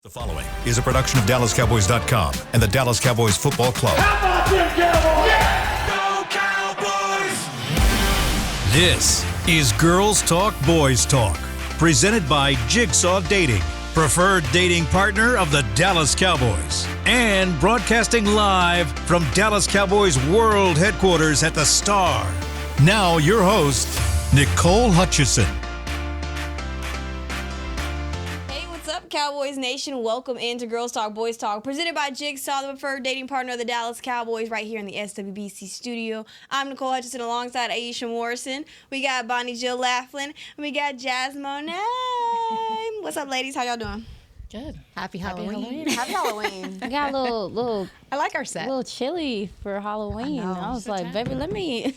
The following is a production of DallasCowboys.com and the Dallas Cowboys Football Club. How about them Cowboys? Yeah! Go Cowboys! This is Girls Talk, Boys Talk, presented by Jigsaw Dating, preferred dating partner of the Dallas Cowboys, and broadcasting live from Dallas Cowboys World Headquarters at the Star. Now your host, Nicole Hutchison. Cowboys Nation, welcome into Girls Talk, Boys Talk, presented by Jigsaw, the preferred dating partner of the Dallas Cowboys, right here in the SWBC studio. I'm Nicole Hutchison alongside Aisha Morrison. We got Bonnie Jill Laughlin, and we got Jazz Monet. What's up, ladies? How y'all doing? Good. Happy Halloween. Happy Halloween. I got a little. I like our set. A little chilly for Halloween. I was like, baby, let me.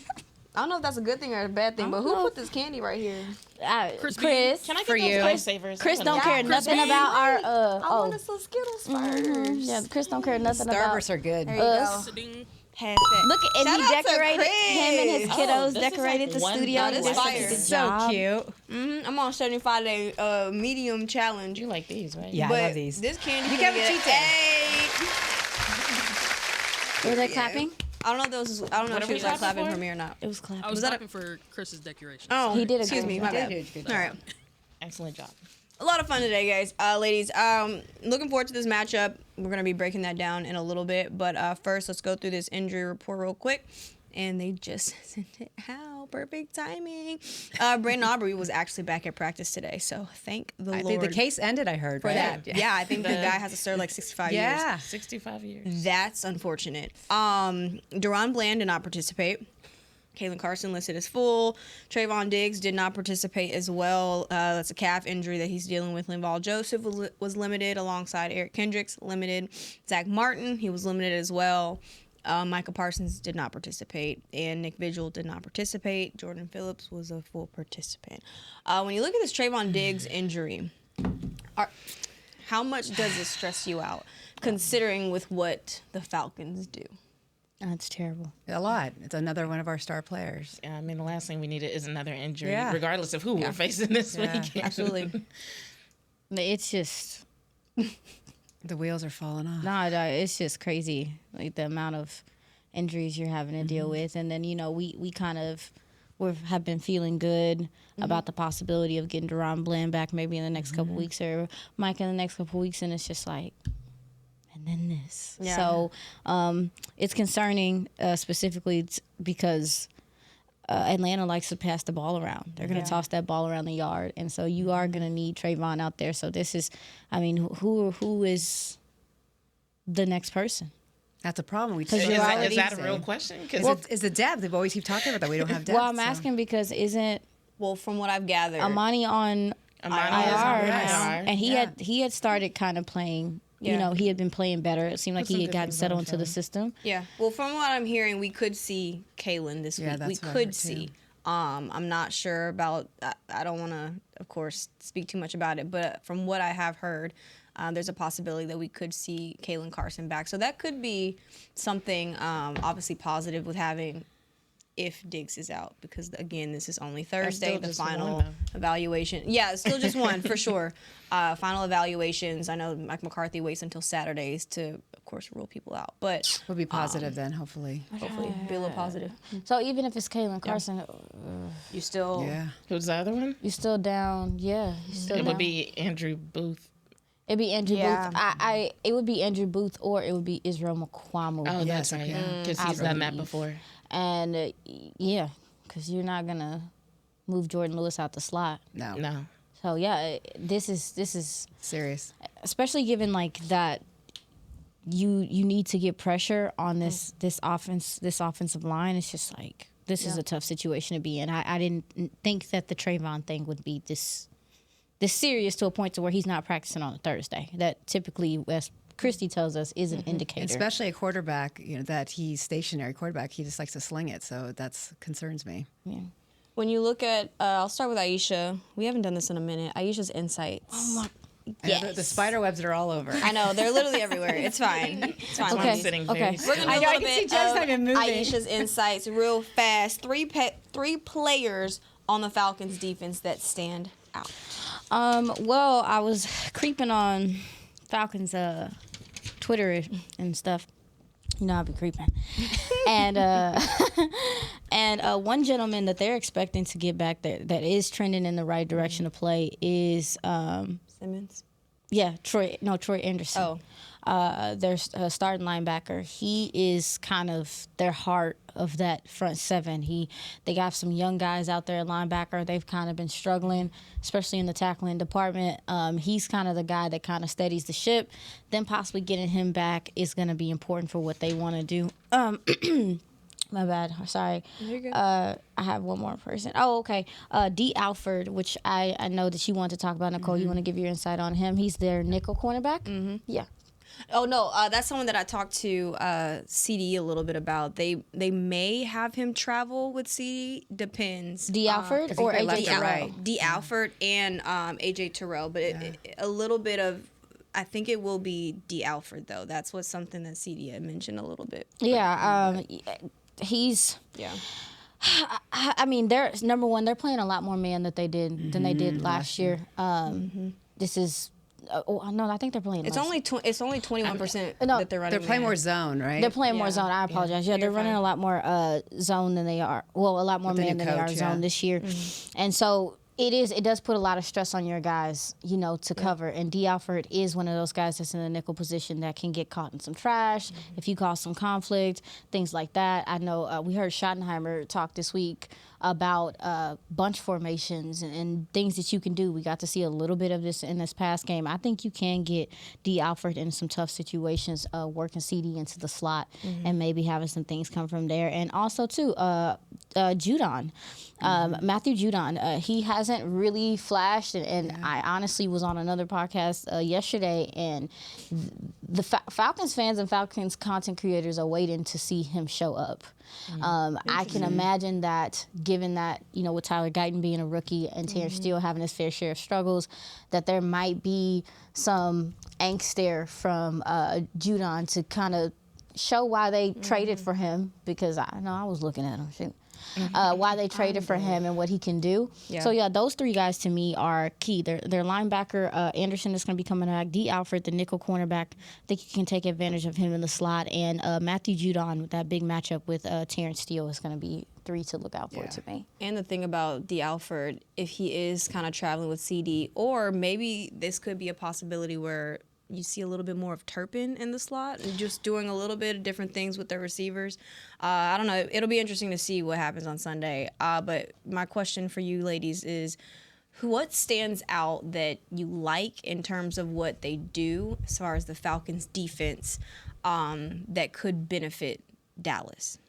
I don't know if that's a good thing or a bad thing, but who put this candy right here? Chris. Can I get those lifesavers? Chris don't care nothing about our. I want us some Skittles first. Yeah, Chris don't care nothing about. Starbursts are good. There you go. Look, and Shout he out to decorated. Chris. Him and his kiddos decorated like the studio. This is fire. So cute. I'm on 75-day medium challenge. You like these, right? Yeah, but I love these. This candy. You got a cheat day. Were they clapping? I don't know if she was like clapping for me or not. It was clapping. I was clapping for Chris's decoration. Oh, he did. Excuse me, my bad. All right. Excellent job. A lot of fun today, guys. Ladies, looking forward to this matchup. We're going to be breaking that down in a little bit. But first, let's go through this injury report real quick. And they just sent it out. Perfect timing. Brandon Aubrey was actually back at practice today. So thank the Lord. I think the case ended, I heard. For that. Yeah, I think the guy has to serve like 65 years. Yeah. 65 years. That's unfortunate. Deron Bland did not participate. Kalen Carson listed as full. Trayvon Diggs did not participate as well. That's a calf injury that he's dealing with. Linval Joseph was limited alongside Eric Kendricks, limited. Zach Martin, he was limited as well. Micah Parsons did not participate, and Nick Vigil did not participate. Jordan Phillips was a full participant. When you look at this Trayvon Diggs injury, how much does it stress you out, considering with what the Falcons do? That's terrible. A lot. It's another one of our star players. Yeah, I mean, the last thing we needed is another injury, Yeah. regardless of who we're facing this weekend. Absolutely. It's just. The wheels are falling off. No, it's just crazy, like the amount of injuries you're having to deal with. And then, we kind of have been feeling good about the possibility of getting Deron Bland back maybe in the next couple weeks or Mike in the next couple weeks. And it's just like, and then this. Yeah. So it's concerning specifically because Atlanta likes to pass the ball around. They're going to toss that ball around the yard. And so you are going to need Trayvon out there. So this is, who is the next person? That's a problem. Is that a real question? Is the depth. They've always keep talking about that. We don't have depth. Well, I'm asking because Well, from what I've gathered, Amani on IR, IR. and he had started kind of playing. Yeah. He had been playing better. It seemed like he had gotten settled into the system. Yeah. Well, from what I'm hearing, we could see Kalen this week. That's We what I could heard, see. too. I'm not sure about. I don't want to, of course, speak too much about it. But from what I have heard, there's a possibility that we could see Kalen Carson back. So that could be something obviously positive with having if Diggs is out, because again, this is only Thursday, the final evaluation. Yeah, it's still just one for sure. Final evaluations. I know Mike McCarthy waits until Saturdays to, of course, rule people out, but We'll be positive then, hopefully. hopefully be a little positive. So even if it's Kalen Carson, You still, Yeah. Who's the other one? you're still down. Yeah, you're still It down. would be Andrew Booth. It'd be Andrew Yeah. Booth. It would be Andrew Booth or it would be Israel McQuamu. Oh, Yes, that's right. okay. Because he's done that before. And because you're not gonna move Jordan Lewis out the slot. No. So yeah, this is Serious. especially given like that. You need to get pressure on this offensive line. It's just like this is a tough situation to be in. I didn't think that the Trayvon thing would be this serious to a point to where he's not practicing on a Thursday. That typically, as Christy tells us, is an indicator. Especially a quarterback, that he's stationary quarterback. He just likes to sling it, so that concerns me. Yeah. when you look at, I'll start with Aisha. We haven't done this in a minute. Aisha's insights. Oh my. Yes. The spider webs are all over. I know, they're literally everywhere. It's fine. It's fine. Okay. I'm sitting Okay. very We're still. gonna do a little I can see bit Jess of not even moving. Aisha's insights real fast. Three players on the Falcons defense that stand out. Well, I was creeping on Falcons Twitter and stuff. You know, I'll be creeping. And one gentleman that they're expecting to get back there that is trending in the right direction to play is Simmons. Yeah, Troy Anderson. Oh. Their starting linebacker. He is kind of their heart of that front seven. They got some young guys out there at linebacker. They've kind of been struggling, especially in the tackling department. He's kind of the guy that kind of steadies the ship. Then possibly getting him back is going to be important for what they want to do. My bad. Sorry. You're good. I have one more person. Oh, okay. D. Alford, which I know that you want to talk about. Nicole, you want to give your insight on him? He's their nickel cornerback. Mm-hmm. Yeah. Oh no, that's someone that I talked to CD a little bit about. They may have him travel with CD. Depends. D. Alford or AJ Terrell? D. Alford and AJ Terrell, but a little bit of. I think it will be D. Alford though. That's what's something that CD had mentioned a little bit. Yeah. He's. Yeah. I mean, they're number one. They're playing a lot more man than they did last year. This is. No, I think they're playing. It's less. only 21% No, that they're running. They're playing man. more zone, right? They're playing more Yeah. zone. I apologize. Yeah, they're You're running fine. a lot more zone than they are. Well, a lot more With the man new than they are coach, zone yeah. this year, and so. It does put a lot of stress on your guys, to cover. And D. Alford is one of those guys that's in a nickel position that can get caught in some trash if you cause some conflict, things like that. I know we heard Schottenheimer talk this week about bunch formations and things that you can do. We got to see a little bit of this in this past game. I think you can get D. Alford in some tough situations, working CD into the slot and maybe having some things come from there. And also, too, Judon. Matthew Judon, he hasn't really flashed, and I honestly was on another podcast yesterday, and the Falcons fans and Falcons content creators are waiting to see him show up. I can imagine that, given that, with Tyler Guyton being a rookie and Terrence Steele having his fair share of struggles, that there might be some angst there from Judon to kind of show why they traded for him, because I know I was looking at him. Shoot. Why they traded for him and what he can do. Yeah. So, those three guys to me are key. Their linebacker, Anderson, is going to be coming back. D. Alford, the nickel cornerback, I think you can take advantage of him in the slot. And Matthew Judon, with that big matchup with Terrence Steele, is going to be three to look out for to me. And the thing about D. Alford, if he is kind of traveling with CD, or maybe this could be a possibility where you see a little bit more of Turpin in the slot and just doing a little bit of different things with their receivers. I don't know. It'll be interesting to see what happens on Sunday. But my question for you ladies is, what stands out that you like in terms of what they do as far as the Falcons defense that could benefit Dallas?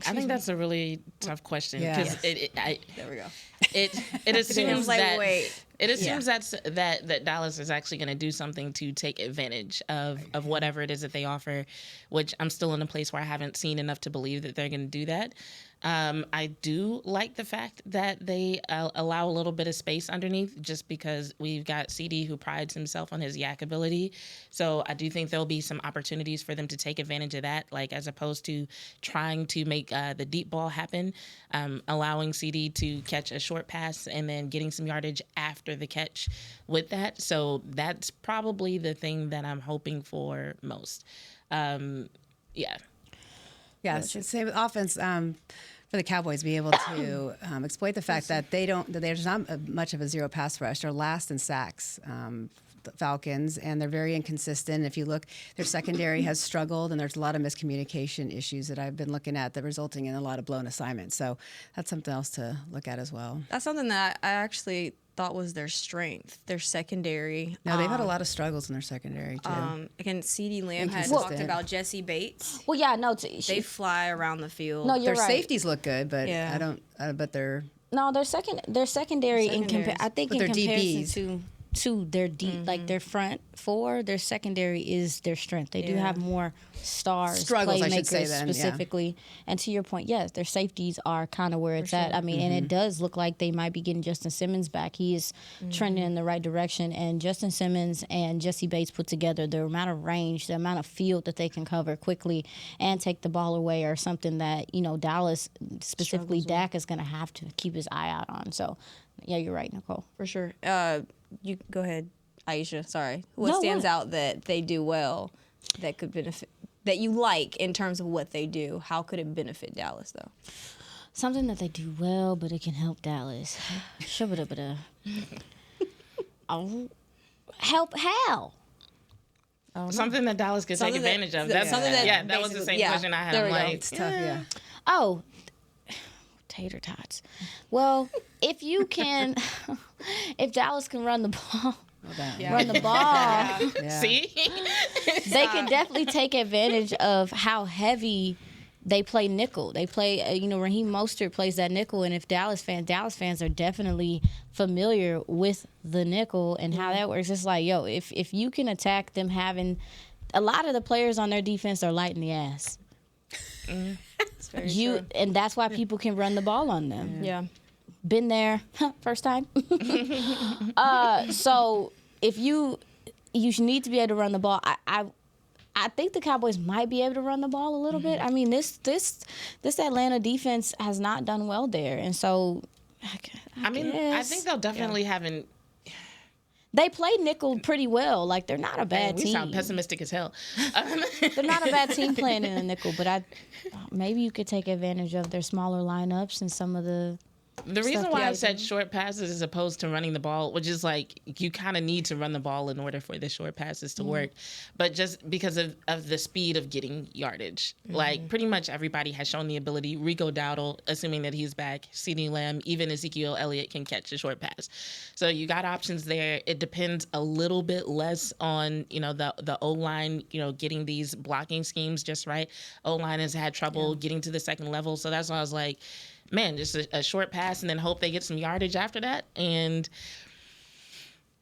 I think that's a really tough question Yeah. because There we go. it assumes like, that wait. it assumes that Dallas is actually going to do something to take advantage of whatever it is that they offer, which I'm still in a place where I haven't seen enough to believe that they're going to do that. I do like the fact that they allow a little bit of space underneath, just because we've got CD who prides himself on his yak ability. So I do think there'll be some opportunities for them to take advantage of that, like as opposed to trying to make the deep ball happen, allowing CD to catch a short pass and then getting some yardage after the catch with that. So that's probably the thing that I'm hoping for most. Yes, same with offense. For the Cowboys, be able to exploit the fact that there's not much of a zero pass rush. They're last in sacks, the Falcons, and they're very inconsistent. If you look, their secondary has struggled, and there's a lot of miscommunication issues that I've been looking at that resulting in a lot of blown assignments. So that's something else to look at as well. That's something that I actually thought was their strength, their secondary. No, they've had a lot of struggles in their secondary too. Again, CD Lamb had Inconsistent. talked about Jesse Bates. Well, yeah, no. They fly around the field. No, you're Their right. safeties look good, but Yeah. I don't. But they're No, their secondary in Secondaries. I think But in they're comparison DBs. to their deep, like their front four, their secondary is their strength. They do Yeah. have more stars, Struggles, I should playmakers say then, yeah. specifically. And to your point, yes, their safeties are kind of where it's at. I mean, and it does look like they might be getting Justin Simmons back. He is trending in the right direction. And Justin Simmons and Jesse Bates put together, the amount of range, the amount of field that they can cover quickly and take the ball away are something that, Dallas, specifically Dak, is going to have to keep his eye out on. So, yeah, you're right, Nicole. For sure. You go ahead. Aisha, sorry. What No, stands what? out that they do well that could benefit, that you like in terms of what they do? How could it benefit Dallas, though? Something that they do well, but it can help Dallas. Shabba-dabba-da. Oh, help how? Something that Dallas could take Something that- advantage of. yeah. That's Something that that was the same basically- yeah, question I had. there I'm we go. like, It's tough, yeah. Oh, tater tots. Well, if you can, if Dallas can run the ball, run the ball, Yeah. see? they can definitely take advantage of how heavy they play nickel. They play, Raheem Mostert plays that nickel, and if Dallas fans are definitely familiar with the nickel and how that works. It's like, yo, if you can attack them having, a lot of the players on their defense are light in the ass. And that's why people can run the ball on them. Yeah. Been there, first time. So if you need to be able to run the ball. I think the Cowboys might be able to run the ball a little bit. I mean, this Atlanta defense has not done well there, and so I I think they'll definitely haven't. they play nickel pretty well. Like, they're not a bad We team. sound pessimistic as hell. They're not a bad team playing in a nickel, but maybe you could take advantage of their smaller lineups and some of the. The reason Stuff why that I I said short passes as opposed to running the ball, which is like you kind of need to run the ball in order for the short passes to work, but just because of the speed of getting yardage. Like, pretty much everybody has shown the ability. Rico Dowdle, assuming that he's back, CeeDee Lamb, even Ezekiel Elliott can catch a short pass. So you got options there. It depends a little bit less on, the O-line, getting these blocking schemes just right. O-line has had trouble getting to the second level. So that's why I was like, man, just a short pass and then hope they get some yardage after that. And,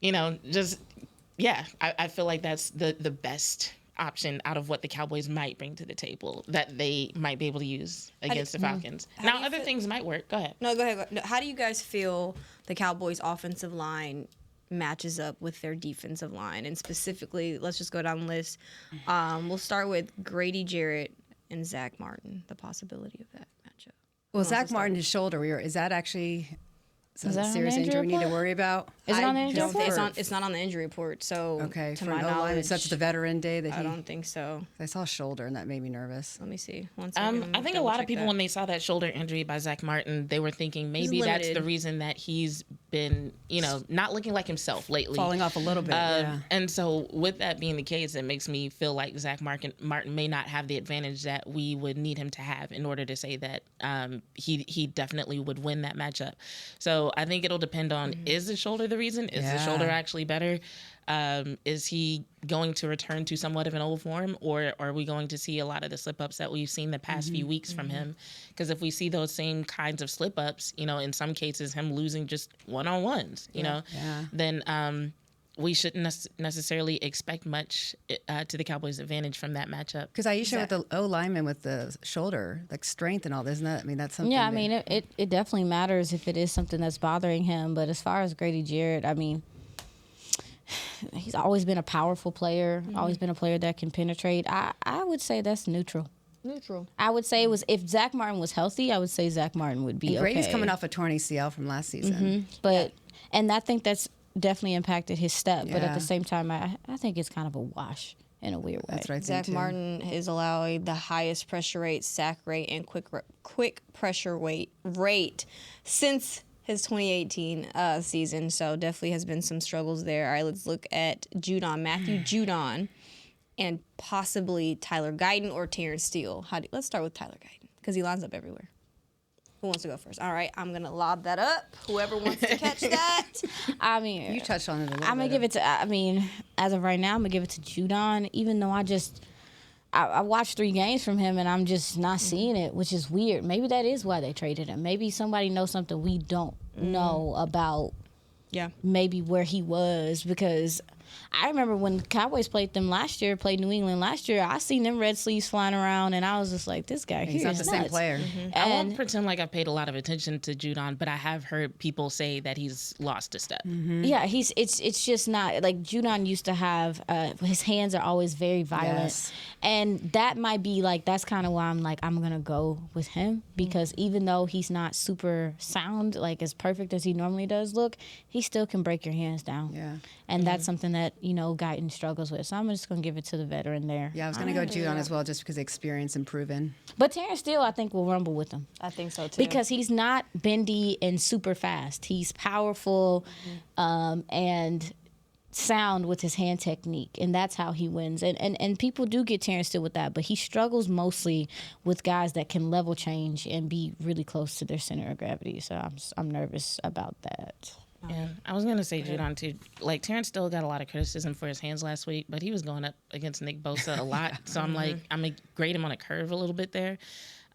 I feel like that's the best option out of what the Cowboys might bring to the table that they might be able to use against the Falcons. do Now, you other feel- things might work. Go ahead. No, go ahead. No, how do you guys feel the Cowboys' offensive line matches up with their defensive line? And specifically, let's just go down the list. We'll start with Grady Jarrett and Zach Martin, the possibility of that matchup. Well, Zach Martin, his shoulder, is that actually Is that a on serious the injury injury we need to report? worry about? Is it on the I injury don't think report? it's not on the injury report. So Okay, to for my an O-line, knowledge, such as the veteran day that I don't think so. I saw shoulder and that made me nervous. Let me see. One second. I think a lot of people, when they saw that shoulder injury by Zach Martin, they were thinking maybe that's the limited. reason that he's been, not looking like himself lately. Falling off a little bit, yeah. And so with that being the case, it makes me feel like Zach Martin may not have the advantage that we would need him to have in order to say that he definitely would win that matchup. So I think it'll depend on, is the shoulder the reason? Is the shoulder actually better? Is he going to return to somewhat of an old form, or are we going to see a lot of the slip-ups that we've seen the past few weeks from him? Because if we see those same kinds of slip-ups, in some cases him losing just one-on-ones, then we shouldn't necessarily expect much to the Cowboys' advantage from that matchup. Because Aisha with the O lineman with the shoulder, like strength and all this, isn't that? I mean, that's something. Yeah, I mean, it definitely matters if it is something that's bothering him. But as far as Grady Jarrett, I mean, he's always been a powerful player, always been a player that can penetrate. I would say that's neutral. I would say it was, if Zach Martin was healthy, I would say Zach Martin would be Grady's okay. coming off a torn ACL from last season. But and I think that's definitely impacted his step. But at Yeah. the same time, I think it's kind of a wash in a weird way. That's right. Zach Martin is allowing the highest pressure rate, sack rate, and quick pressure rate since his 2018 season. So definitely has been some struggles there. All right, let's look at Matthew Judon, and possibly Tyler Guyton or Terrence Steele. Let's start with Tyler Guyton because he lines up everywhere. Who wants to go first? All right, I'm gonna lob that up. Whoever wants to catch that. I mean, You touched on it a little bit. I'm gonna give it to. I mean, as of right now, I'm gonna give it to Judon. Even though I watched 3 games from him and I'm just not seeing it, which is weird. Maybe that is why they traded him. Maybe somebody knows something we don't know about. Yeah. Maybe where he was, because I remember when the Cowboys played New England last year, I seen them red sleeves flying around, and I was just like, this guy He's here not is the same nuts. player. I won't And pretend like I've paid a lot of attention to Judon, but I have heard people say that he's lost a step. yeah, it's just not like Judon used to have. His hands are always very violent, Yes. and that might be like, that's kind of why I'm like, I'm gonna go with him, because even though he's not super sound, like as perfect as he normally does look, he still can break your hands down. Yeah. And that's something that, Guyton struggles with. So I'm just going to give it to the veteran there. Yeah, I was going to go Judon as well, just because of experience and proven. But Terrence Steele, I think, will rumble with him. I think so, too. Because he's not bendy and super fast. He's powerful and sound with his hand technique, and that's how he wins. And people do get Terrence Steele with that, but he struggles mostly with guys that can level change and be really close to their center of gravity. So I'm nervous about that. Yeah, I was gonna say Judon too. Like Terrence still got a lot of criticism for his hands last week, but he was going up against Nick Bosa a lot. So I'm gonna grade him on a curve a little bit there.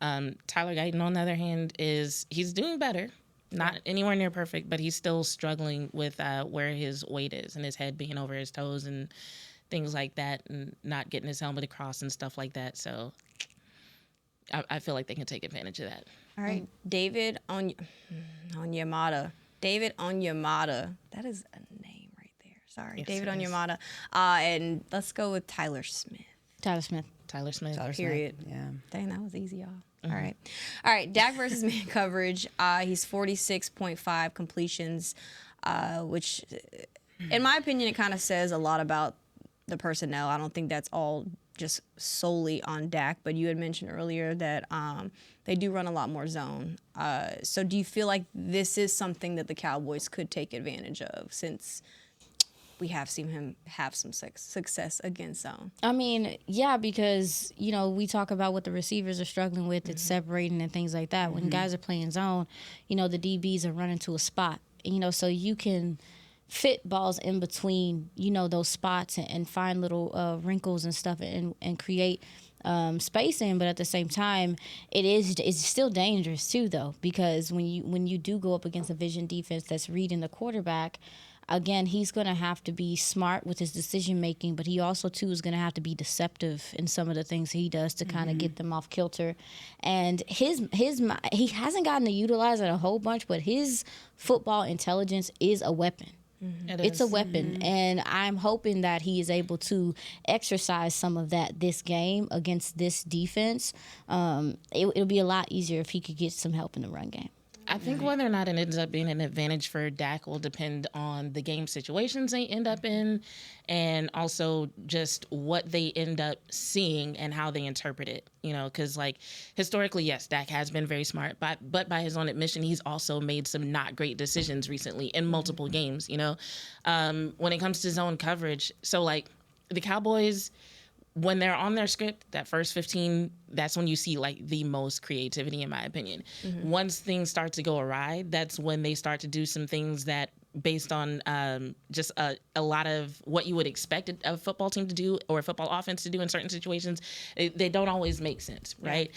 Tyler Guyton, on the other hand, he's doing better. Not anywhere near perfect, but he's still struggling with where his weight is and his head being over his toes and things like that, and not getting his helmet across and stuff like that. So I feel like they can take advantage of that. All right, David Onyemata. David Onyemata. That is a name right there. Sorry, Yes, David it is. Onyemata. And let's go with Tyler Smith. Tyler Smith. Period. Yeah. Dang, that was easy, y'all. All right. Dak versus man coverage. He's 46.5 completions, which, in my opinion, it kind of says a lot about the personnel. I don't think that's all just solely on Dak, but you had mentioned earlier that they do run a lot more zone. So do you feel like this is something that the Cowboys could take advantage of, since we have seen him have some success against zone? I mean, yeah, because, we talk about what the receivers are struggling with. It's separating and things like that. When guys are playing zone, the DBs are running to a spot, so you can fit balls in between, those spots and find little wrinkles and stuff and create spacing. But at the same time, it's still dangerous too, though, because when you do go up against a vision defense that's reading the quarterback, again, he's going to have to be smart with his decision making, but he also too is going to have to be deceptive in some of the things he does to kind of get them off kilter. And he hasn't gotten to utilize it a whole bunch, but his football intelligence is a weapon. It's a weapon, and I'm hoping that he is able to exercise some of that this game against this defense. It'll be a lot easier if he could get some help in the run game. I think whether or not it ends up being an advantage for Dak will depend on the game situations they end up in, and also just what they end up seeing and how they interpret it. Because historically, yes, Dak has been very smart, but by his own admission, he's also made some not great decisions recently in multiple games. When it comes to zone coverage, so the Cowboys, when they're on their script, that first 15, that's when you see the most creativity, in my opinion. Once things start to go awry, that's when they start to do some things that, based on just a lot of what you would expect a football team to do or a football offense to do in certain situations, they don't always make sense, right?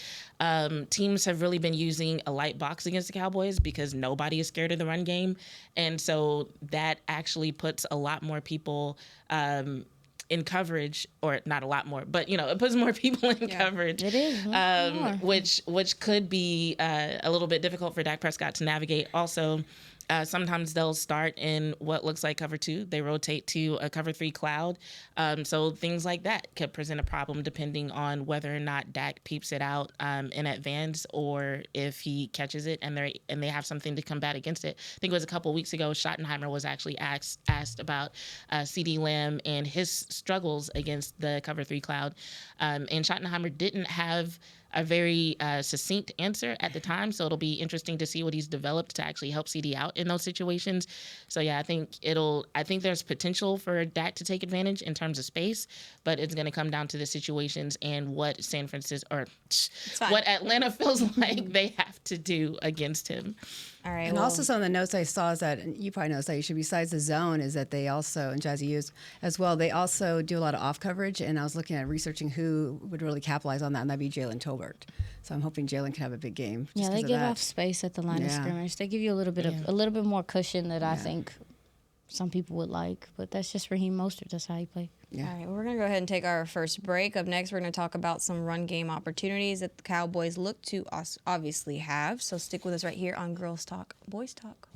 Teams have really been using a light box against the Cowboys because nobody is scared of the run game. And so that actually puts a lot more people in coverage, or not a lot more, but it puts more people in coverage. It is, which could be a little bit difficult for Dak Prescott to navigate. Also, sometimes they'll start in what looks like cover 2. They rotate to a cover 3 cloud. So things like that could present a problem depending on whether or not Dak peeps it out in advance, or if he catches it and they have something to combat against it. I think it was a couple weeks ago, Schottenheimer was actually asked about CeeDee Lamb and his struggles against the cover 3 cloud. And Schottenheimer didn't have a very succinct answer at the time, so it'll be interesting to see what he's developed to actually help CD out in those situations. So yeah, I think there's potential for Dak to take advantage in terms of space, but it's going to come down to the situations and what what Atlanta feels like they have to do against him. All right. And also some of the notes I saw is that, and you probably noticed that, you should, besides the zone, is that they also, and Jazzy used as well, they also do a lot of off coverage. And I was looking at researching who would really capitalize on that, and that'd be Jalen Tolbert. So I'm hoping Jalen can have a big game. Yeah, they give off space at the line of scrimmage. They give you a little bit more cushion that I think some people would like, but that's just Raheem Mostert. That's how he plays. Yeah. All right, we're going to go ahead and take our first break. Up next, we're going to talk about some run game opportunities that the Cowboys look to obviously have. So stick with us right here on Girls Talk, Boys Talk.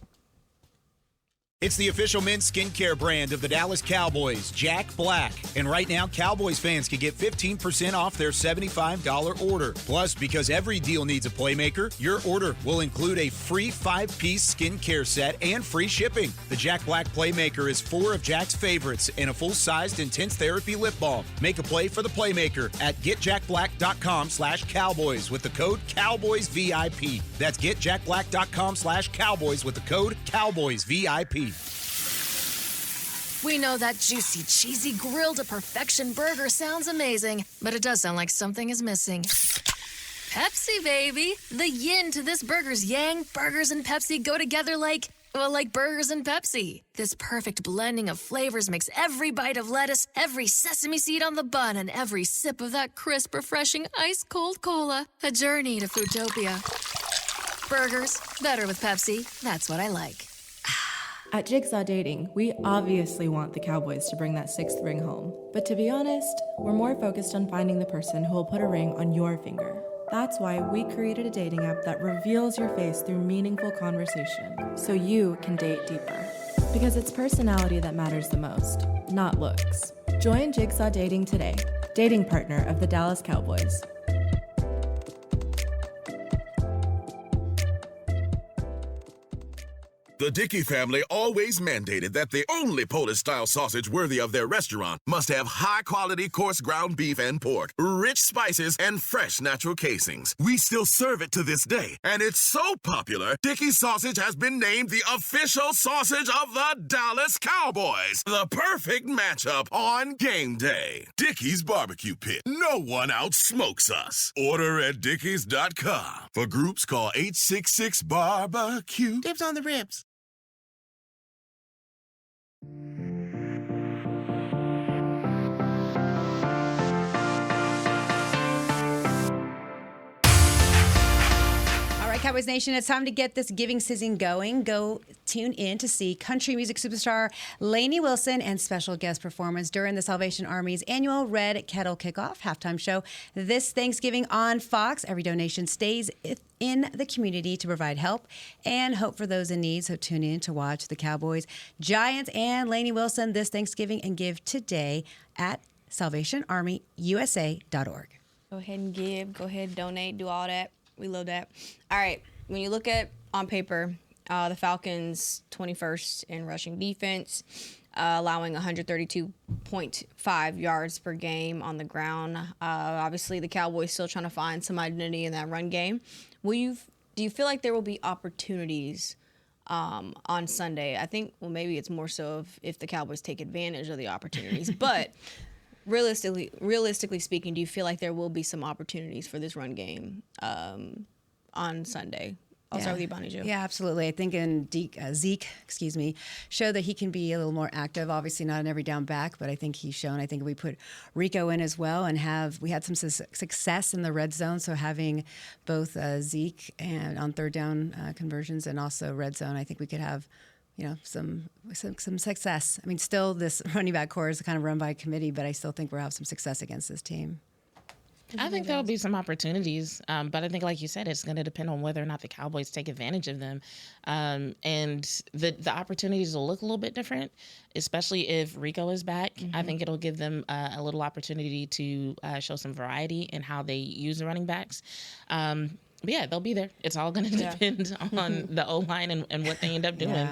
It's the official men's skincare brand of the Dallas Cowboys, Jack Black. And right now, Cowboys fans can get 15% off their $75 order. Plus, because every deal needs a playmaker, your order will include a free 5-piece skincare set and free shipping. The Jack Black Playmaker is 4 of Jack's favorites and a full-sized intense therapy lip balm. Make a play for the Playmaker at getjackblack.com/Cowboys with the code CowboysVIP. That's getjackblack.com/Cowboys with the code CowboysVIP. We know that juicy, cheesy, grilled to perfection burger sounds amazing, but it does sound like something is missing. Pepsi, baby! The yin to this burger's yang. Burgers and Pepsi go together like burgers and Pepsi. This perfect blending of flavors makes every bite of lettuce, every sesame seed on the bun, and every sip of that crisp, refreshing, ice-cold cola a journey to Foodtopia. Burgers, better with Pepsi. That's what I like. At Jigsaw Dating, we obviously want the Cowboys to bring that 6th ring home. But to be honest, we're more focused on finding the person who will put a ring on your finger. That's why we created a dating app that reveals your face through meaningful conversation, so you can date deeper. Because it's personality that matters the most, not looks. Join Jigsaw Dating today, dating partner of the Dallas Cowboys. The Dickey family always mandated that the only Polish-style sausage worthy of their restaurant must have high-quality coarse ground beef and pork, rich spices, and fresh natural casings. We still serve it to this day, and it's so popular, Dickey's sausage has been named the official sausage of the Dallas Cowboys. The perfect matchup on game day. Dickey's Barbecue Pit. No one outsmokes us. Order at dickeys.com. For groups, call 866-BARBECUE. Dibs on the ribs. All right, Cowboys Nation, it's time to get this giving season going. Go tune in to see country music superstar Lainey Wilson and special guest performance during the Salvation Army's annual Red Kettle Kickoff halftime show this Thanksgiving on Fox. Every donation stays in the community to provide help and hope for those in need. So tune in to watch the Cowboys, Giants, and Lainey Wilson this Thanksgiving and give today at SalvationArmyUSA.org. Go ahead and give. Go ahead and donate. Do all that. We love that. All right. When you look at on paper, the Falcons 21st in rushing defense, allowing 132.5 yards per game on the ground. Obviously, the Cowboys still trying to find some identity in that run game. Do you feel like there will be opportunities on Sunday? I think, well, maybe it's more so if the Cowboys take advantage of the opportunities. But realistically speaking, do you feel like there will be some opportunities for this run game on Sunday? I'll start with you, Bonnie Jo. Yeah, absolutely. I think Zeke, showed that he can be a little more active. Obviously, not an every down back, but I think he's shown. I think we put Rico in as well, and we had some success in the red zone. So having both Zeke and on third down conversions and also red zone, I think we could have some success. I mean, still this running back core is kind of run by a committee, but I still think we'll have some success against this team. I think there'll be some opportunities, but I think, like you said, it's going to depend on whether or not the Cowboys take advantage of them. And the opportunities will look a little bit different, especially if Rico is back. Mm-hmm. I think it'll give them a little opportunity to show some variety in how they use the running backs. But yeah, they'll be there. It's all going to depend on the O-line and what they end up doing.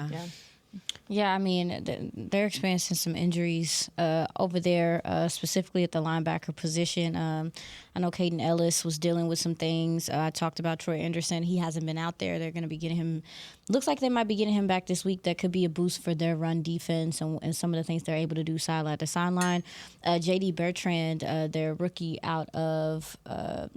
Yeah, I mean, they're experiencing some injuries over there, specifically at the linebacker position. I know Caden Ellis was dealing with some things. I talked about Troy Anderson. He hasn't been out there. They're going to be getting him. Looks like they might be getting him back this week. That could be a boost for their run defense and some of the things they're able to do sideline to sideline. J.D. Bertrand, their rookie out of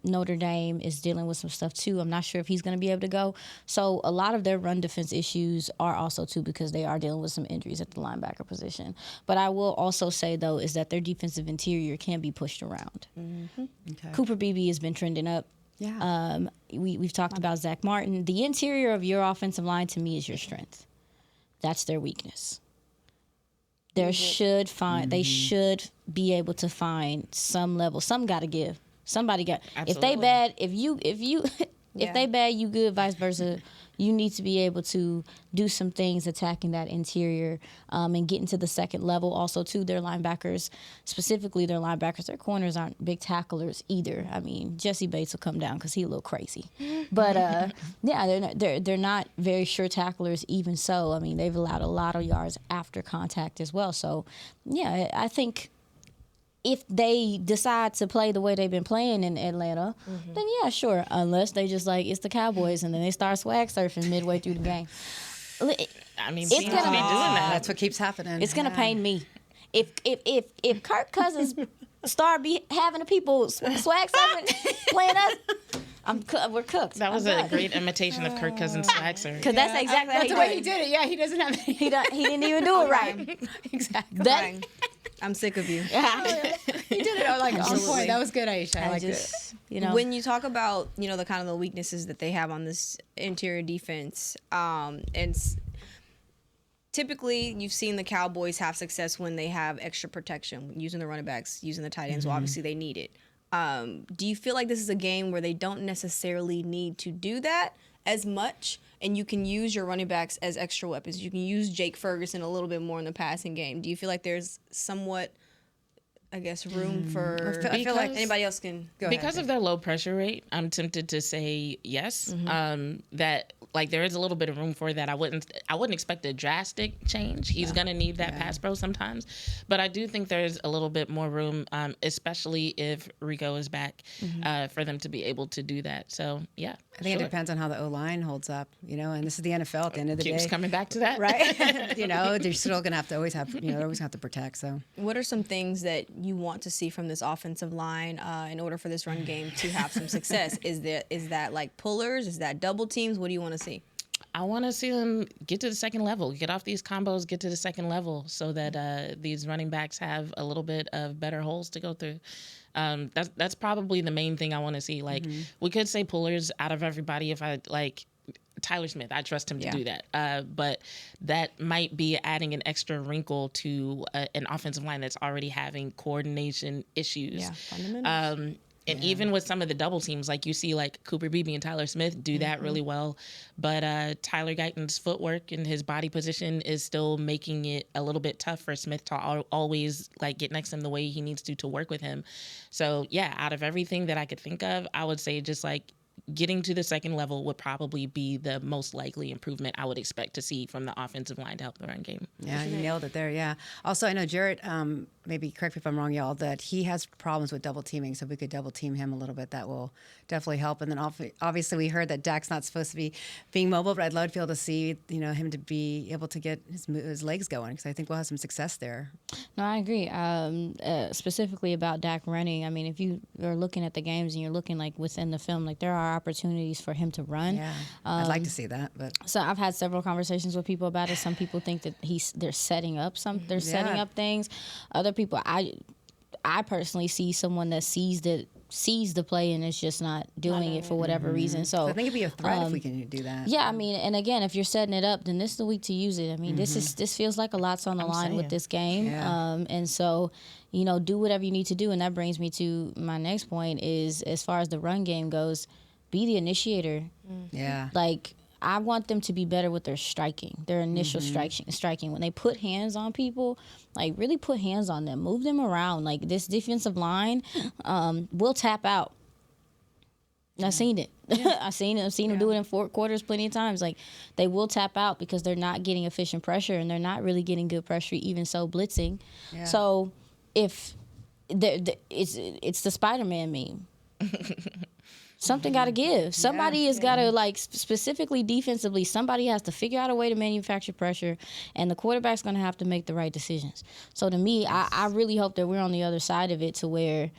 Notre Dame, is dealing with some stuff too. I'm not sure if he's going to be able to go. So a lot of their run defense issues are also too because they are dealing with some injuries at the linebacker position. But I will also say, though, is that their defensive interior can be pushed around. Mm-hmm. Okay. Cooper Beebe has been trending up. Yeah. We've talked about Zach Martin. The interior of your offensive line, to me, is your strength. That's their weakness. They should be able to find some level. Some got to give. Somebody got. Absolutely. If they bad, if they bad, you good. Vice versa. you need to be able to do some things attacking that interior and getting to the second level. Also, too, their linebackers, specifically their linebackers, their corners aren't big tacklers either. I mean, Jesse Bates will come down because he's a little crazy. But, they're not very sure tacklers even so. I mean, they've allowed a lot of yards after contact as well. So, yeah, I think if they decide to play the way they've been playing in Atlanta, then yeah, sure. Unless they just like, it's the Cowboys, and then they start swag surfing midway through the game. I mean, it's teams be doing that. That's what keeps happening. It's gonna pain me if Kirk Cousins start having the people swag surfing playing us. We're cooked. That was a great imitation of Kirk Cousins' swag surf. Because that's exactly That's the how way he did it. Yeah, he doesn't have any. He didn't even do it right. Exactly. I'm sick of you. He did it like on point. That was good, Aisha. I liked it. You know, when you talk about, you know, the kind of the weaknesses that they have on this interior defense, typically you've seen the Cowboys have success when they have extra protection, using the running backs, using the tight ends. Well, obviously they need it. Do you feel like this is a game where they don't necessarily need to do that as much, and you can use your running backs as extra weapons? You can use Jake Ferguson a little bit more in the passing game. Do you feel like there's somewhat, I guess, room for I feel like anybody else can go because ahead. of their low pressure rate, I'm tempted to say yes. That like there is a little bit of room for that. I wouldn't expect a drastic change. He's gonna need that pass pro sometimes, but I do think there's a little bit more room, especially if Rico is back, for them to be able to do that. So yeah, I think it depends on how the O-line holds up, you know, and this is the NFL at the end of the Keeps day. coming back to that, Right? You know, they're still going to have to always have, you know, they're always going to have to protect, so. What are some things that you want to see from this offensive line in order for this run game to have some success? Is that like pullers? Is that double teams? What do you want to see? I want to see them get to the second level, get off these combos, get to the second level, so that these running backs have a little bit of better holes to go through. That's probably the main thing I want to see. Like we could say pullers out of everybody. If I like Tyler Smith, I trust him to do that. But that might be adding an extra wrinkle to an offensive line that's already having coordination issues. Yeah, fundamentals. And even with some of the double teams, like you see like Cooper Beebe and Tyler Smith do that really well. But Tyler Guyton's footwork and his body position is still making it a little bit tough for Smith to always like get next to him the way he needs to work with him. So yeah, out of everything that I could think of, I would say just like getting to the second level would probably be the most likely improvement I would expect to see from the offensive line to help the run game. Yeah, you nailed it there, yeah. Also, I know Jarrett, maybe correct me if I'm wrong, y'all, that he has problems with double teaming, so if we could double team him a little bit, that will definitely help. And then obviously we heard that Dak's not supposed to be being mobile, but I'd love to be able to see, you know, him to be able to get his legs going, because I think we'll have some success there. No, I agree. Specifically about Dak running, I mean, if you are looking at the games and you're looking like within the film, like there are opportunities for him to run. Yeah, I'd like to see that. But so I've had several conversations with people about it. Some people think that they're setting up setting up things. Other people, I personally see someone that sees the play and is just not doing it for whatever reason. So I think it'd be a threat if we can do that. Yeah, I mean, and again, if you're setting it up, then this is the week to use it. I mean, this feels like a lot's on the line with this game. Yeah. And so, you know, do whatever you need to do. And that brings me to my next point is, as far as the run game goes, be the initiator. Yeah. Like, I want them to be better with their striking, their initial striking. When they put hands on people, like really put hands on them, move them around. Like this defensive line will tap out. I've seen it. I've seen them do it in fourth quarters plenty of times. Like they will tap out because they're not getting efficient pressure and they're not really getting good pressure, even so blitzing. Yeah. So if it's the Spider-Man meme. Something got to give. Somebody has got to, like, specifically defensively, somebody has to figure out a way to manufacture pressure, and the quarterback's going to have to make the right decisions. So, to me, I really hope that we're on the other side of it to where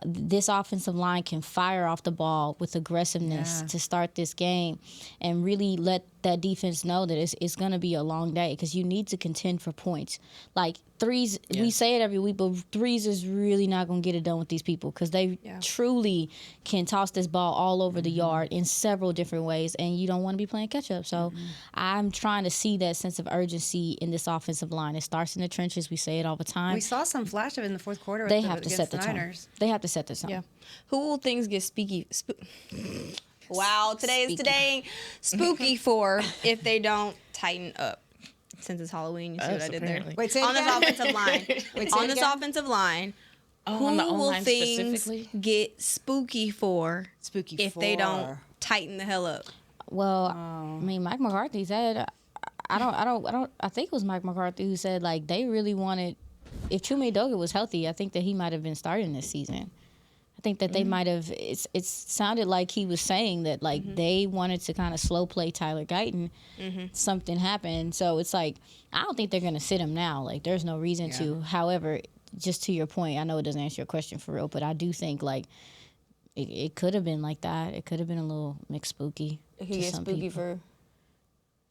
this offensive line can fire off the ball with aggressiveness to start this game and really let that defense know that it's going to be a long day because you need to contend for points. Like, threes, we say it every week, but threes is really not going to get it done with these people because they truly can toss this ball all over the yard in several different ways, and you don't want to be playing catch-up. So I'm trying to see that sense of urgency in this offensive line. It starts in the trenches. We say it all the time. We saw some flash of it in the fourth quarter. They have to set the tone. They have to set the tone. Yeah. Who will things get Wow, today spooky for if they don't tighten up. Since it's Halloween, you see what I did there? Wait, say it on this again? offensive line. Wait, say on it this again? offensive line, on the who will O-line things specifically? get spooky for Spooky if they don't tighten the hell up? Well, I mean, Mike McCarthy said, I think it was Mike McCarthy who said, like, they really wanted, if Chuma Edoga was healthy, I think that he might have been starting this season. I think that they might have, it sounded like he was saying that, like, they wanted to kind of slow play Tyler Guyton. Something happened. So it's like, I don't think they're going to sit him now. Like, there's no reason to. However, just to your point, I know it doesn't answer your question for real, but I do think, like, it could have been like that. It could have been a little mixed spooky. It could get spooky for.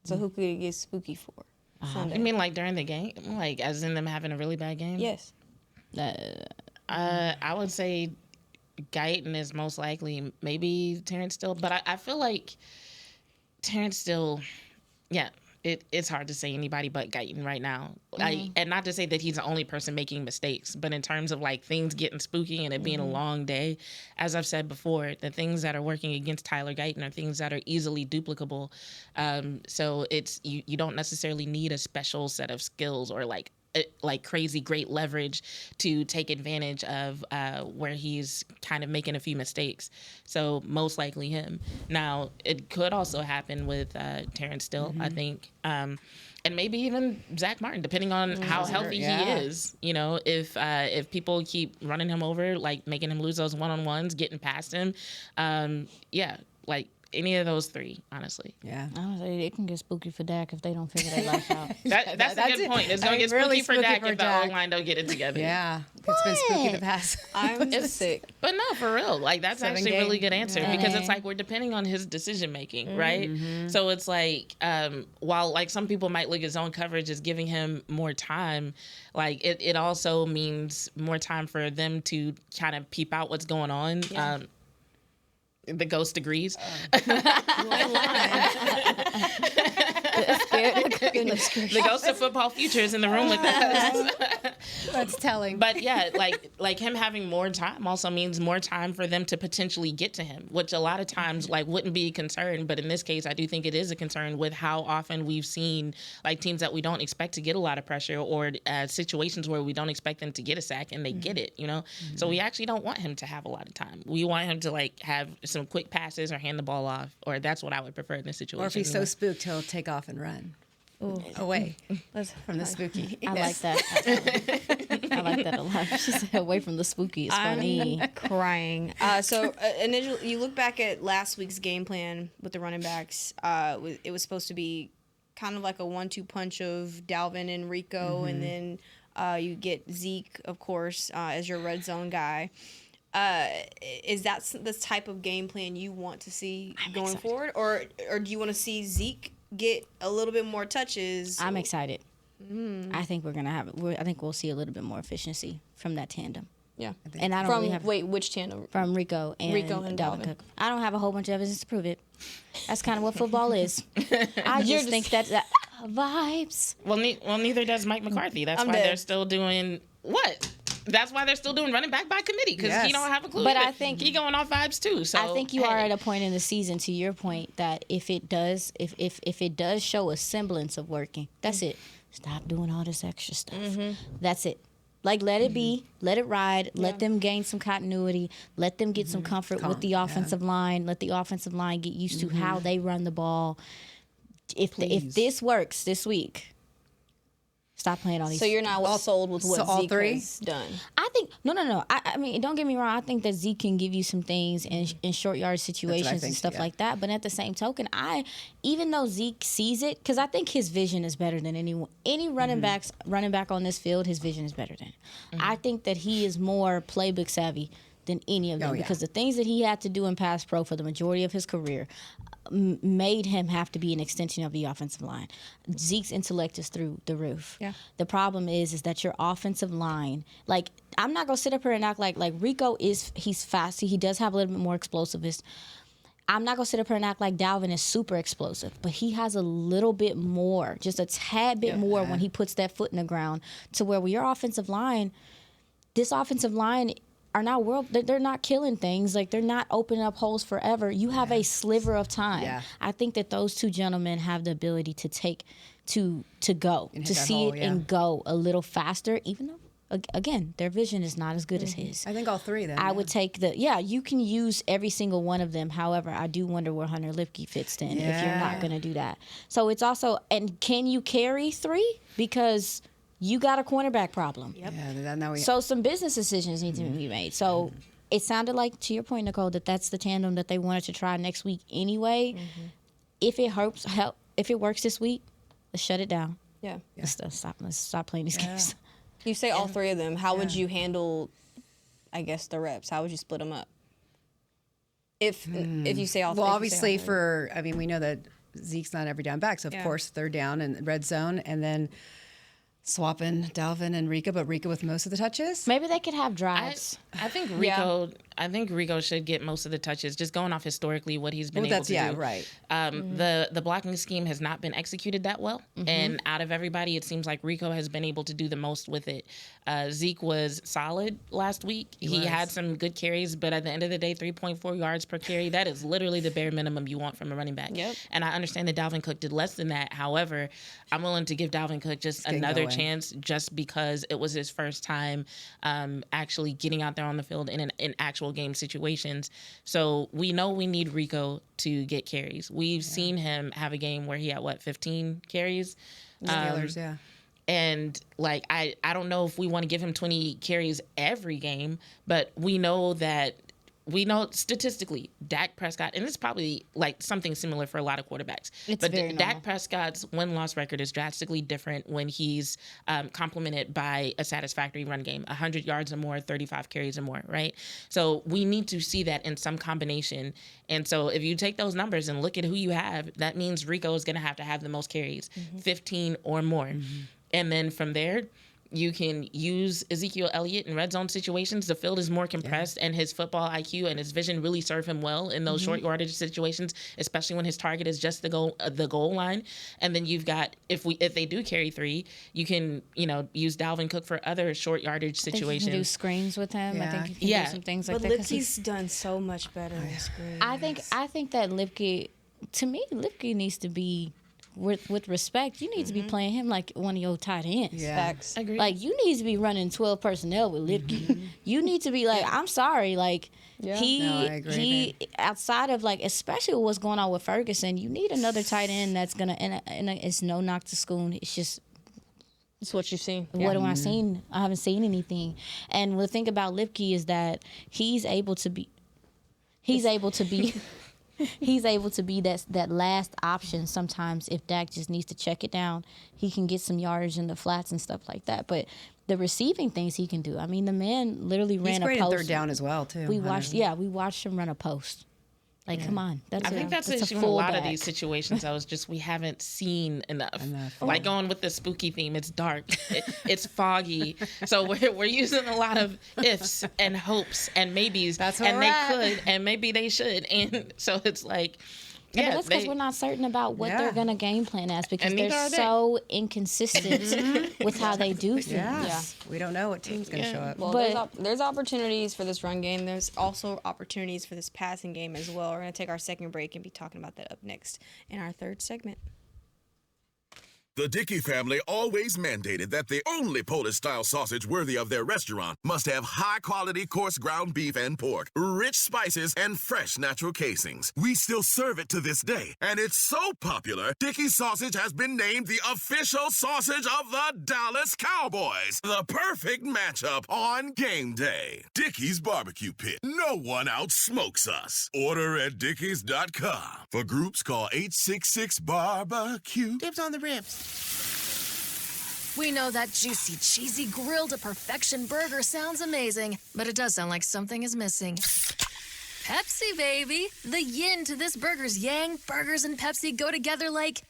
So who could it get spooky for? Sunday. You mean like during the game? Like, as in them having a really bad game? Yes. I would say Guyton is most likely, maybe Terrence Steele, but I feel like Terrence Steele, it's hard to say anybody but Guyton right now. And not to say that he's the only person making mistakes, but in terms of like things getting spooky and it being a long day, as I've said before, the things that are working against Tyler Guyton are things that are easily duplicable. So it's you don't necessarily need a special set of skills or like crazy great leverage to take advantage of where he's kind of making a few mistakes. So most likely him. Now, it could also happen with Terrence Steele, I think. And maybe even Zach Martin, depending on how healthy he is. You know, if people keep running him over, like making him lose those one-on-ones, getting past him, like any of those three, honestly. Yeah. Honestly, it can get spooky for Dak if they don't figure their life out. That's a good point. It's going to get really spooky for Dak if the Dak. O-line don't get it together. Yeah. It's been spooky the past. I'm sick. But no, for real. Like, that's 7 actually a really game. good answer because it's like we're depending on his decision-making, right? So it's like, while, like, some people might look at zone coverage as giving him more time, like, it also means more time for them to kind of peep out what's going on. Yeah. The ghost agrees. The ghost of football future is in the room with us. That's telling. But yeah, like him having more time also means more time for them to potentially get to him, which a lot of times like wouldn't be a concern. But in this case, I do think it is a concern with how often we've seen like teams that we don't expect to get a lot of pressure or situations where we don't expect them to get a sack and they get it, you know? So we actually don't want him to have a lot of time. We want him to like have some quick passes or hand the ball off, or that's what I would prefer in this situation. Or if he's so spooked, he'll take off and run away from the spooky. I like that. I like that a lot. She said away from the spooky. It's funny. Crying. So initially, you look back at last week's game plan with the running backs. It was supposed to be kind of like a 1-2 punch of Dalvin and Rico, and then you get Zeke, of course, as your red zone guy. Is that the type of game plan you want to see going forward, or do you want to see Zeke get a little bit more touches? I'm excited. I think we're gonna have. I think we'll see a little bit more efficiency from that tandem. Yeah, and I don't really have. Wait, which tandem? From Rico and Dalvin Cook. I don't have a whole bunch of evidence to prove it. That's kind of what football is. I just think that vibes. Well, neither does Mike McCarthy. That's why they're still doing what? That's why they're still doing running back by committee because he don't have a clue. But either. I think he going off vibes too. So I think you are at a point in the season, to your point, that if it does, if it does show a semblance of working, that's it. Stop doing all this extra stuff. That's it. Like, let it be, let it ride, let them gain some continuity, let them get some comfort with the offensive line, let the offensive line get used to how they run the ball. If this works this week, stop playing all these. So you're not sold with what Zeke has done? I think no. I mean, don't get me wrong. I think that Zeke can give you some things in short yard situations and stuff like that. But at the same token, even though Zeke sees it, because I think his vision is better than anyone. Any running back on this field, his vision is better than. I think that he is more playbook savvy than any of them because the things that he had to do in pass pro for the majority of his career made him have to be an extension of the offensive line. Zeke's intellect is through the roof. Yeah. The problem is that your offensive line, like, I'm not gonna sit up here and act like Rico he's fast. He does have a little bit more explosiveness. I'm not gonna sit up here and act like Dalvin is super explosive, but he has a little bit more, just a tad bit more when he puts that foot in the ground to where your offensive line, this offensive line are not they're not killing things. Like, they're not opening up holes forever. You have a sliver of time. Yeah. I think that those two gentlemen have the ability to go, to see it and go a little faster, even though, again, their vision is not as good as his. I think all three then. I would take you can use every single one of them. However, I do wonder where Hunter Lipke fits in if you're not going to do that. So it's also, and can you carry 3? Because you got a cornerback problem. Yep. Yeah, so some business decisions need to be made. So it sounded like, to your point, Nicole, that's the tandem that they wanted to try next week anyway. If it works this week, let's shut it down. Yeah. Let's stop playing these games. You say all 3 of them. How would you handle, I guess, the reps? How would you split them up? If you say all 3. Well, obviously we know that Zeke's not every down back, so of course 3rd down and red zone, and then swapping Dalvin and Rico, but Rico with most of the touches. Maybe they could have drives. I think Rico. I think Rico should get most of the touches, just going off historically what he's been able to do. Yeah, right. The blocking scheme has not been executed that well, and out of everybody, it seems like Rico has been able to do the most with it. Zeke was solid last week. He had some good carries, but at the end of the day, 3.4 yards per carry—that is literally the bare minimum you want from a running back. Yep. And I understand that Dalvin Cook did less than that. However, I'm willing to give Dalvin Cook just another chance, just because it was his first time actually getting out there on the field in actual game situations. So we know we need Rico to get carries. We've seen him have a game where he had 15 carries. Steelers, And I don't know if we want to give him 20 carries every game, but we know statistically Dak Prescott, and it's probably something similar for a lot of quarterbacks. But Dak Prescott's win-loss record is drastically different when he's complemented by a satisfactory run game, 100 yards or more, 35 carries or more, right? So we need to see that in some combination. And so if you take those numbers and look at who you have, that means Rico is going to have the most carries, 15 or more. And then from there, you can use Ezekiel Elliott in red zone situations. The field is more compressed, and his football IQ and his vision really serve him well in those short yardage situations, especially when his target is just the goal line. And then you've got, if they do carry 3, you can use Dalvin Cook for other short yardage situations. I think you can do screens with him. I think you can do some things like that. But Lipke's done so much better in screens. I think that Lipke needs to be. With respect, you need to be playing him like one of your tight ends. Yeah. Facts. Agreed. Like, you need to be running 12 personnel with Lipke. You need to be I'm sorry, I agree, he outside of especially what's going on with Ferguson, you need another tight end that's gonna and it's no knock to Schoon. It's just it's what you've seen. What have I seen? I haven't seen anything. And the thing about Lipke is that he's able to be that last option sometimes if Dak just needs to check it down. He can get some yardage in the flats and stuff like that. But the receiving things he can do. I mean, the man literally ran a post. He's great in 3rd down as well, too. We watched him run a post. Come on. I think that's the issue in a lot of these situations. We haven't seen enough. Going with the spooky theme, it's dark, it's foggy. So we're using a lot of ifs and hopes and maybes. That's and they could and maybe they should. And so it's but that's because we're not certain about what they're going to game plan as, because they're so inconsistent with how they do things. Yeah. We don't know what team's going to show up. Well, there's opportunities for this run game. There's also opportunities for this passing game as well. We're going to take our second break and be talking about that up next in our third segment. The Dickey family always mandated that the only Polish-style sausage worthy of their restaurant must have high-quality coarse ground beef and pork, rich spices, and fresh natural casings. We still serve it to this day, and it's so popular, Dickey's sausage has been named the official sausage of the Dallas Cowboys. The perfect matchup on game day. Dickey's Barbecue Pit. No one outsmokes us. Order at dickeys.com. For groups, call 866-BARBECUE. Dibs on the ribs. We know that juicy, cheesy, grilled to perfection burger sounds amazing, but it does sound like something is missing. Pepsi, baby! The yin to this burger's yang. Burgers and Pepsi go together like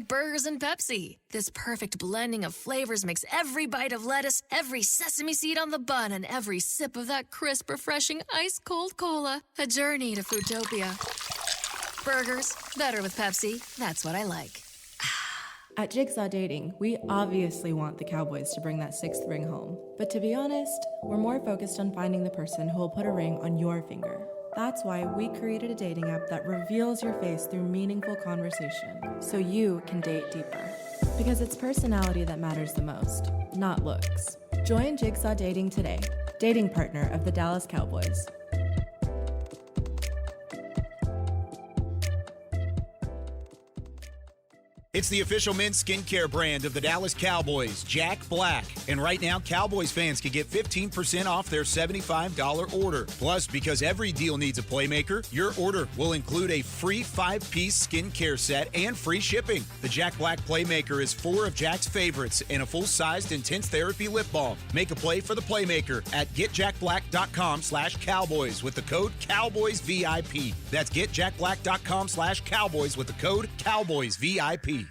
burgers and Pepsi. This perfect blending of flavors makes every bite of lettuce, every sesame seed on the bun, and every sip of that crisp, refreshing, ice-cold cola a journey to Foodtopia. Burgers, better with Pepsi. That's what I like. At Jigsaw Dating, we obviously want the Cowboys to bring that sixth ring home. But to be honest, we're more focused on finding the person who will put a ring on your finger. That's why we created a dating app that reveals your face through meaningful conversation, so you can date deeper. Because it's personality that matters the most, not looks. Join Jigsaw Dating today, dating partner of the Dallas Cowboys. It's the official men's skincare brand of the Dallas Cowboys, Jack Black. And right now, Cowboys fans can get 15% off their $75 order. Plus, because every deal needs a playmaker, your order will include a free 5-piece skincare set and free shipping. The Jack Black Playmaker is 4 of Jack's favorites and a full-sized intense therapy lip balm. Make a play for the playmaker at getjackblack.com/Cowboys with the code CowboysVIP. That's getjackblack.com/Cowboys with the code CowboysVIP.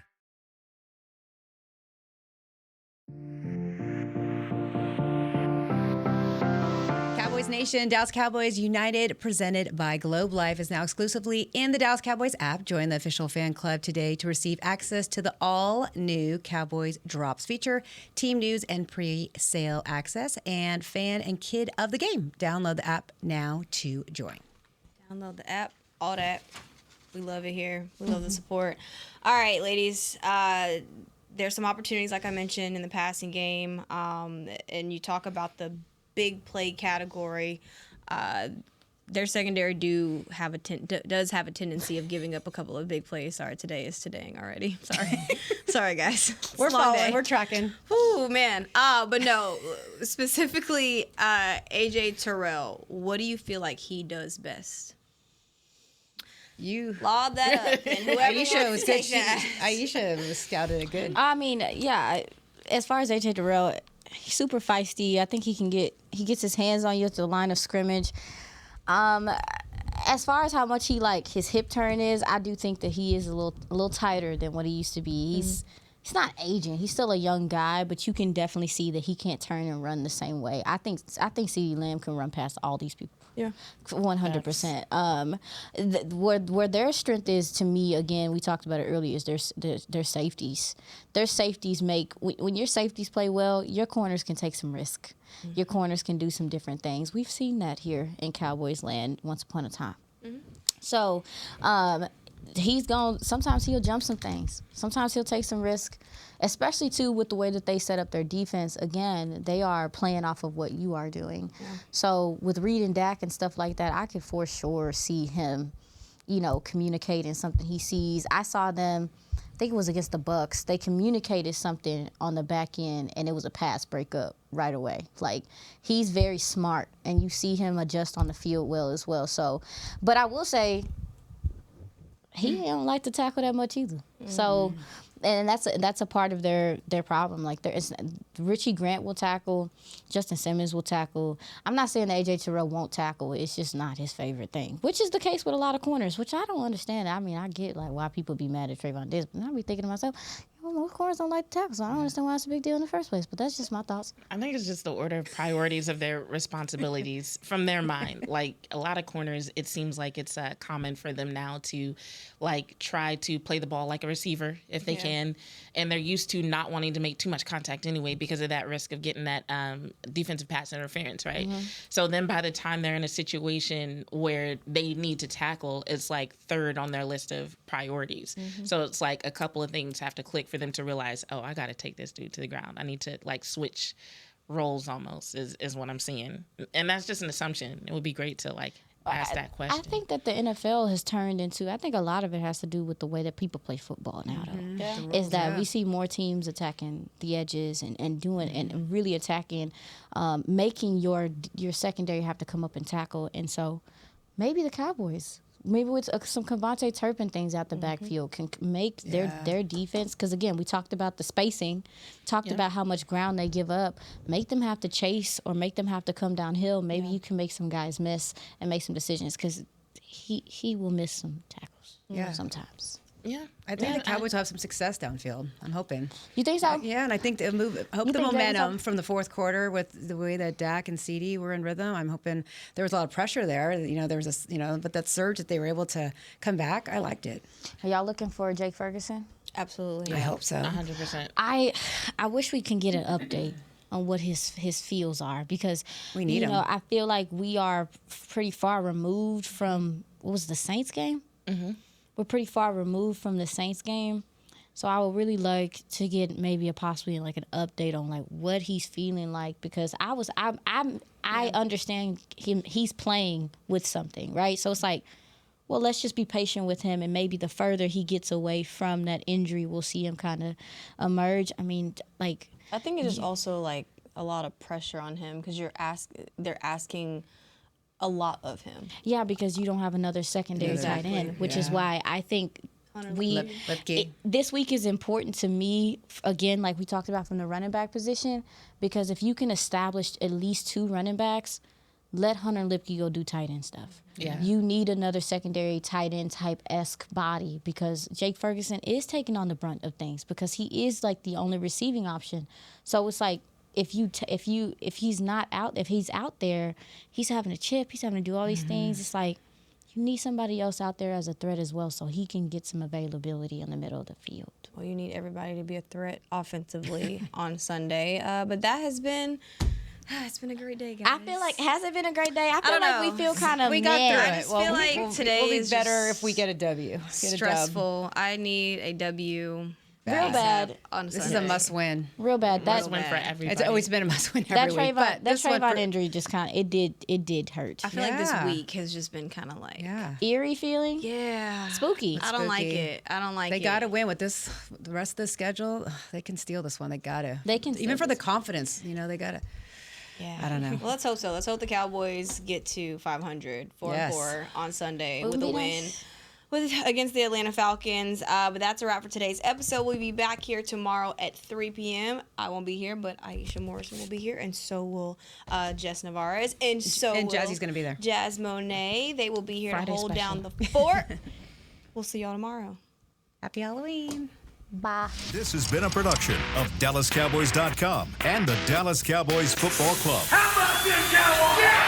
Cowboys Nation, Dallas Cowboys United, presented by Globe Life, is now exclusively in the Dallas Cowboys app. Join the official fan club today to receive access to the all-new Cowboys Drops feature, team news and pre-sale access, and fan and kid of the game. Download the app now to join. Download the app, all that. We love it here. We love the support. All right, ladies. There's some opportunities, like I mentioned, in the passing game, and you talk about the big play category. Their secondary does have a tendency of giving up a couple of big plays. Sorry, today is todaying already. Sorry guys. We're following. We're tracking. Oh man. But no, specifically AJ Terrell. What do you feel like he does best? You lob that up, and whoever Aisha was good. That. Aisha was scouted it good. I mean, yeah. As far as AJ Terrell, he's super feisty. I think he gets his hands on you at the line of scrimmage. As far as how much he his hip turn is, I do think that he is a little tighter than what he used to be. He's not aging. He's still a young guy, but you can definitely see that he can't turn and run the same way. I think CeeDee Lamb can run past all these people. Yeah, 100%. Where their strength is, to me, again, we talked about it earlier, is their safeties. Their safeties when your safeties play well, your corners can take some risk. Mm-hmm. Your corners can do some different things. We've seen that here in Cowboys land once upon a time. Mm-hmm. So sometimes he'll jump some things. Sometimes he'll take some risk, especially too with the way that they set up their defense. Again, they are playing off of what you are doing. Yeah. So with Reed and Dak and stuff like that, I could for sure see him, communicating something he sees. I saw them, I think it was against the Bucks. They communicated something on the back end, and it was a pass breakup right away. He's very smart, and you see him adjust on the field well as well. So, but I will say, he don't like to tackle that much either. Mm. So, and that's a part of their problem. Richie Grant will tackle, Justin Simmons will tackle. I'm not saying that AJ Terrell won't tackle. It's just not his favorite thing, which is the case with a lot of corners, which I don't understand. I mean, I get why people be mad at Trayvon Diggs, but I be thinking to myself, most corners don't like to tackle, so I don't understand why it's a big deal in the first place. But that's just my thoughts. I think it's just the order of priorities of their responsibilities from their mind. A lot of corners, it seems like it's common for them now to try to play the ball like a receiver if they can, and they're used to not wanting to make too much contact anyway because of that risk of getting that defensive pass interference, right? Mm-hmm. So then by the time they're in a situation where they need to tackle, it's third on their list of priorities. Mm-hmm. So it's a couple of things have to click for them to realize, I got to take this dude to the ground. I need to switch roles almost is what I'm seeing. And that's just an assumption. It would be great to ask that question. I think that the NFL has turned into, I think a lot of it has to do with the way that people play football now, though. Mm-hmm. Yeah. Is that we see more teams attacking the edges and doing and really attacking, making your secondary have to come up and tackle. And so maybe the Cowboys, maybe with some Kevontae Turpin things out the backfield can make their defense, because again, we talked about the spacing, about how much ground they give up, make them have to chase or make them have to come downhill. Maybe you can make some guys miss and make some decisions, because he will miss some tackles sometimes. Yeah, I think the Cowboys will have some success downfield. I'm hoping. You think so? Yeah, and I think they'll move. Hope the momentum from the fourth quarter with the way that Dak and CeeDee were in rhythm. I'm hoping there was a lot of pressure there. There was but that surge that they were able to come back, I liked it. Are y'all looking for Jake Ferguson? Absolutely. I hope so. 100%. I wish we can get an update on what his feels are, because we need him. I feel like we are pretty far removed from, what was the Saints game? Mm-hmm. We're pretty far removed from the Saints game. So I would really like to get maybe possibly like an update on like what he's feeling like, because I understand him. He's playing with something, right? So it's like, well, let's just be patient with him, and maybe the further he gets away from that injury, we'll see him kind of emerge. I mean, like, I think it is also like a lot of pressure on him, because they're asking a lot of him. Yeah, because you don't have another secondary tight end, which is why I think this week is important to me, again, like we talked about from the running back position, because if you can establish at least 2 running backs, let Hunter Lipke go do tight end stuff. Yeah. You need another secondary tight end type-esque body, because Jake Ferguson is taking on the brunt of things, because he is like the only receiving option. So it's like, if he's out there, he's having to chip, he's having to do all these things. It's like, you need somebody else out there as a threat as well, so he can get some availability in the middle of the field. Well, you need everybody to be a threat offensively on Sunday. But that has been, it's been a great day, guys. I feel like, has it been a great day? I feel don't like know. we feel kind of We got through it. I just feel like today we'll be is better just if we get a W. stressful. I need a W. Real bad. On This Sunday. is a must-win. Real bad. That's win for everybody. It's always been a must-win every week. But That this one Trayvon for- injury just kind of, it did hurt. I feel like this Yeah. week has just been kind of like, Eerie feeling? yeah. Spooky. I don't like Spooky. it. I don't like They it. got to win with this. The rest of the schedule, they can steal this one. They got to. They can even steal for the this. confidence. They got to. Yeah. I don't know. Well, let's hope so. Let's hope the Cowboys get to 500, 4-4 on Sunday with a win against the Atlanta Falcons. But that's a wrap for today's episode. We'll be back here tomorrow at 3 p.m. I won't be here, but Aisha Morrison will be here, and so will Jess Navarez, and Jazzy's going to be there. Jazz Monet. They will be here Friday to hold special. down the fort. We'll see y'all tomorrow. Happy Halloween. Bye. This has been a production of DallasCowboys.com and the Dallas Cowboys Football Club. How about this, Cowboys? Yeah!